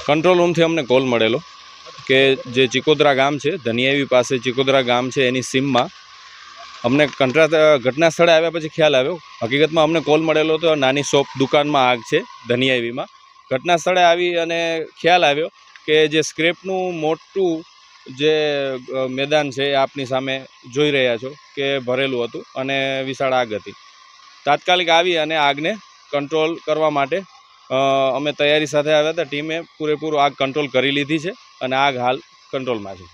Control રૂમથી અમને call મળેલો કે જે ચિકોદરા ગામ છે, ધનિયાવી પાસે ચિકોદરા ગામ છે, એની સીમમાં અમને ઘટના સ્થળે આવ્યા પછી ખ્યાલ આવ્યો. હકીકતમાં અમને કોલ મળેલો તો નાની શોપ દુકાનમાં આગ છે ધનિયાવીમાં. ઘટના સ્થળે આવી અને ખ્યાલ આવ્યો કે જે સ્ક્રેપનું મોટું જે મેદાન છે એ આપની સામે જોઈ રહ્યા છો કે ભરેલું હતું અને વિશાળ આગ હતી. તાત્કાલિક આવી અને આગને કંટ્રોલ કરવા માટે અમે તૈયારી સાથે આવ્યા હતા. ટીમે પૂરેપૂરું આગ કંટ્રોલ કરી લીધી છે અને આગ હાલ કંટ્રોલમાં છે.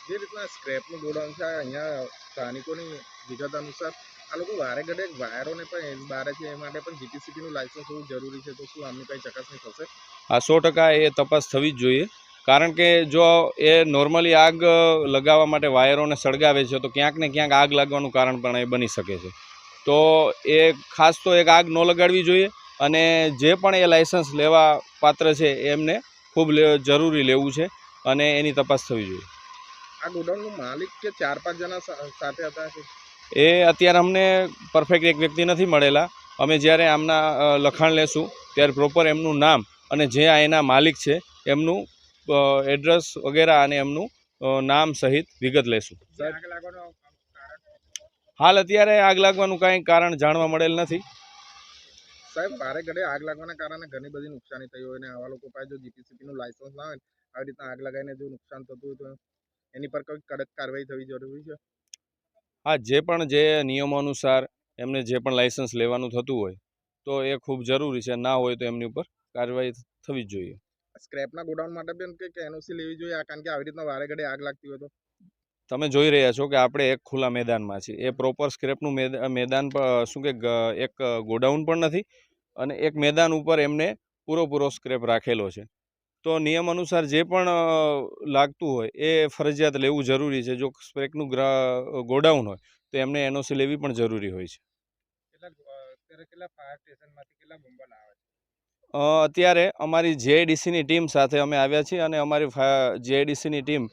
જે રીતના સ્ક્રેપનું ગોડાઉન છે અહીંયા સ્થાનિકોની વિગત અનુસાર આ લોકો વારે ઘડે વાયરોને પણ બારે છે, એ માટે પણ જીટીસીબીનું લાયસન્સ હોવું જરૂરી છે. તો શું આમની કંઈ ચકાસણી થશે? આ 100% એ તપાસ થવી જ જોઈએ, કારણ કે જો એ નોર્મલી આગ લગાવવા માટે વાયરોને સળગાવે છે તો ક્યાંક ને ક્યાંક આગ લાગવાનું કારણ પણ એ બની શકે છે. તો એ ખાસ તો એક આગ ન લગાડવી જોઈએ અને જે પણ એ લાયસન્સ લેવા પાત્ર છે એમને ખૂબ જરૂરી લેવું છે અને એની તપાસ થવી જોઈએ. આ ગોડાઉનનો માલિક કે 4-5 જણા સાથે હતા? એ અત્યારે અમને પરફેક્ટ એક વ્યક્તિ નથી મળેલા. અમે જ્યારે આમના લખાણ લેશું ત્યારે પ્રોપર એમનું નામ અને જે એના માલિક છે એમનું એડ્રેસ વગેરે અને એમનું નામ સહિત વિગત લેશું. હાલ અત્યારે આગ લાગવાનું કાંઈ કારણ જાણવા મળેલ નથી. સાહેબ, વારે ઘડે આગ લાગવાના કારણે ઘણી બધી નુકસાની થઈ હોય અને આવા લોકો પાસે જો જીટીસીબીનું લાયસન્સ ના હોય, આવી રીતના આગ લગાવીને જો નુકસાન થતું હોય તો એની પર કોઈ કડક કાર્યવાહી થવી જરૂરી છે. હા, જે નિયમો અનુસાર એમને જે પણ લાયસન્સ લેવાનું થતું હોય તો એ ખૂબ જરૂરી છે. ના હોય તો એમની ઉપર કાર્યવાહી થવી જ જોઈએ. સ્ક્રેપના ગોડાઉન માટે પણ કે એનઓસી લેવી જોઈએ, કારણ કે આવી રીતના વારે ઘડે આગ લાગતી હોય તો. તમે જોઈ રહ્યા છો કે આપણે એક ખુલ્લા મેદાનમાં છીએ. એ પ્રોપર સ્ક્રેપનું મેદાન શું કે એક ગોડાઉન પણ નથી અને એક મેદાન ઉપર એમને પૂરો સ્ક્રેપ રાખેલો છે. તો નિયમ અનુસાર જે પણ લાગતું હોય એ ફરજિયાત લેવું જરૂરી છે. જો સ્ક્રેપનું ગોડાઉન હોય તો એમને એનઓસી લેવી પણ જરૂરી હોય છે. અત્યારે અમારી જેઆઈડીસીની ટીમ સાથે અમે આવ્યા છીએ અને અમારી જેઆઈડીસીની ટીમ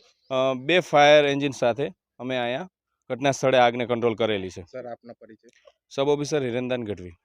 2 ફાયર એન્જિન સાથે અમે અહીંયા ઘટના સ્થળે આગને કંટ્રોલ કરેલી છે. સર, આપનો પરિચય? Sub officer Hirendan Gadhvi.